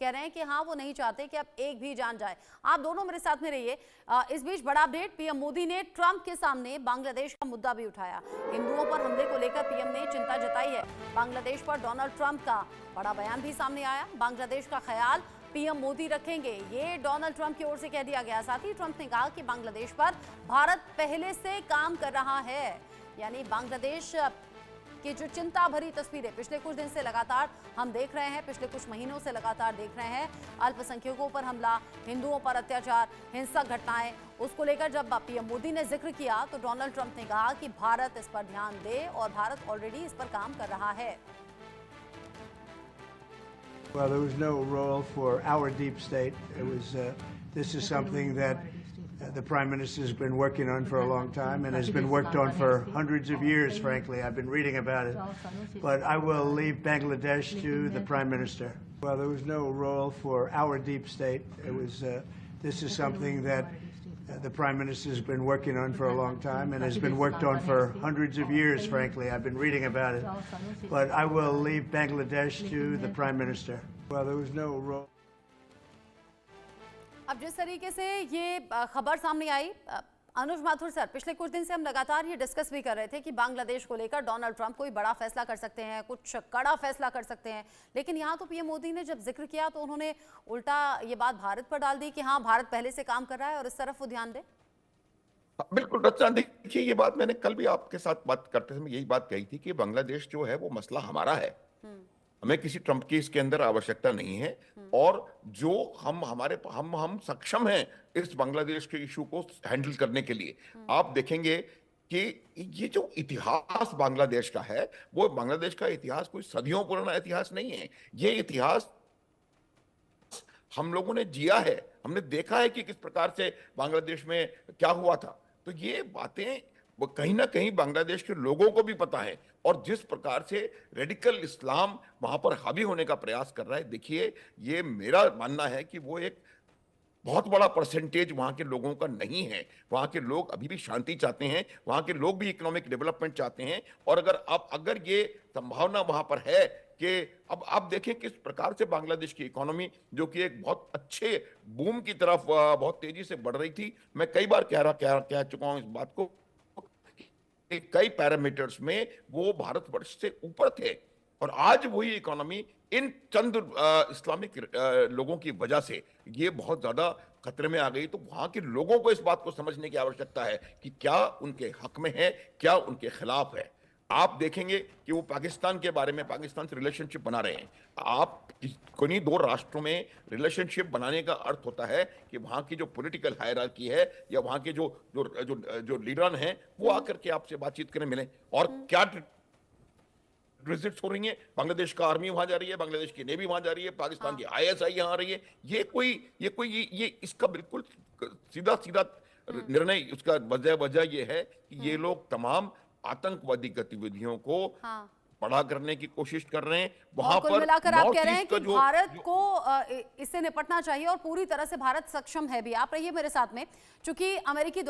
कह रहे हैं कि हाँ वो नहीं चाहते कि अब एक भी जान जाए। आप दोनों मेरे साथ में रहिए। इस बीच बड़ा अपडेट, पीएम मोदी ने ट्रंप के सामने बांग्लादेश का मुद्दा भी उठाया। हिंदुओं पर हमले को लेकर पीएम ने चिंता जताई है। बांग्लादेश पर डोनाल्ड ट्रंप का बड़ा बयान भी सामने आया। बांग्लादेश का ख्याल पीएम मोदी रखेंगे, ये डोनाल्ड ट्रंप की ओर से कह दिया गया। साथ ही ट्रंप ने कहा कि बांग्लादेश पर भारत पहले से काम कर रहा है। यानी बांग्लादेश की जो चिंता भरी तस्वीरें पिछले कुछ दिन से लगातार हम देख रहे हैं, पिछले कुछ महीनों से लगातार देख रहे हैं, अल्पसंख्यकों पर हमला, हिंदुओं पर अत्याचार, हिंसक घटनाएं, उसको लेकर जब पीएम मोदी ने जिक्र किया तो डोनाल्ड ट्रंप ने कहा कि भारत इस पर ध्यान दे और भारत ऑलरेडी इस पर काम कर रहा है। Well, there was no role for our deep state. It was. This is something that the Prime Minister has been working on for a long time and has been worked on for hundreds of years, frankly. I've been reading about it. But I will leave Bangladesh to the Prime Minister. Well, there was no role for our deep state. It was. This is something that the Prime Minister has been working on for a long time and has been worked on for hundreds of years, frankly. I've been reading about it. But I will leave Bangladesh to the Prime Minister. Well, there was no role. अब जिस तरीके से ये खबर सामने आई, अनुज Mathur sir, पिछले कुछ दिन से हम लगातार ये डिस्कस भी कर रहे थे कि बांग्लादेश को लेकर डोनाल्ड ट्रंप कोई बड़ा फैसला कर सकते हैं, कुछ कड़ा फैसला कर सकते हैं, लेकिन यहाँ तो पीएम मोदी ने जब जिक्र किया तो उन्होंने उल्टा ये बात भारत पर डाल दी कि हाँ भारत पहले से काम कर रहा है और इस तरफ वो ध्यान दे। बिल्कुल रचना, देखिए ये बात मैंने कल भी आपके साथ बात करते समय यही बात कही थी कि बांग्लादेश जो है वो मसला हमारा है, हमें किसी ट्रंप की इसके अंदर आवश्यकता नहीं है। और जो हम सक्षम हैं इस बांग्लादेश के इशू को हैंडल करने के लिए। आप देखेंगे कि ये जो इतिहास बांग्लादेश का है वो बांग्लादेश का इतिहास कोई सदियों पुराना इतिहास नहीं है। ये इतिहास हम लोगों ने जिया है, हमने देखा है कि किस प्रकार से बांग्लादेश में क्या हुआ था। तो ये बातें वो कहीं ना कहीं बांग्लादेश के लोगों को भी पता है। और जिस प्रकार से रेडिकल इस्लाम वहां पर हावी होने का प्रयास कर रहा है, देखिए ये मेरा मानना है कि वो एक बहुत बड़ा परसेंटेज वहां के लोगों का नहीं है। वहां के लोग अभी भी शांति चाहते हैं, वहां के लोग भी इकोनॉमिक डेवलपमेंट चाहते हैं। और अगर ये संभावना वहां पर है कि अब आप देखें किस प्रकार से बांग्लादेश की इकोनॉमी, जो कि एक बहुत अच्छे बूम की तरफ बहुत तेजी से बढ़ रही थी, मैं कई बार कह चुका हूं इस बात को, कई पैरामीटर्स में वो भारतवर्ष से ऊपर थे। और आज वही इकोनॉमी इन चंद इस्लामिक लोगों की वजह से ये बहुत ज्यादा खतरे में आ गई। तो वहां के लोगों को इस बात को समझने की आवश्यकता है कि क्या उनके हक में है, क्या उनके खिलाफ है। आप देखेंगे कि वो पाकिस्तान के बारे में, पाकिस्तान से रिलेशनशिप बना रहे हैं। आप कोई दो राष्ट्रों में रिलेशनशिप बनाने का अर्थ होता है कि वहां की जो पॉलिटिकल हायरार्की है या वहां के जो लीडर हैं वो आकर के आपसे बातचीत करें, मिलें। और क्या विजिट्स हो रही है, बांग्लादेश का आर्मी वहां जा रही है, बांग्लादेश की नेवी वहां जा रही है, पाकिस्तान की ISI यहां आ रही है। ये इसका बिल्कुल सीधा निर्णय, उसका वजह ये है कि ये लोग तमाम आतंकवादी गतिविधियों को बड़ा करने की कोशिश कर रहे हैं। वहां पर मिलाकर आप कह रहे हैं कि भारत को इससे निपटना चाहिए और पूरी तरह से भारत सक्षम है भी। आप रहिए मेरे साथ में, चूंकि अमेरिकी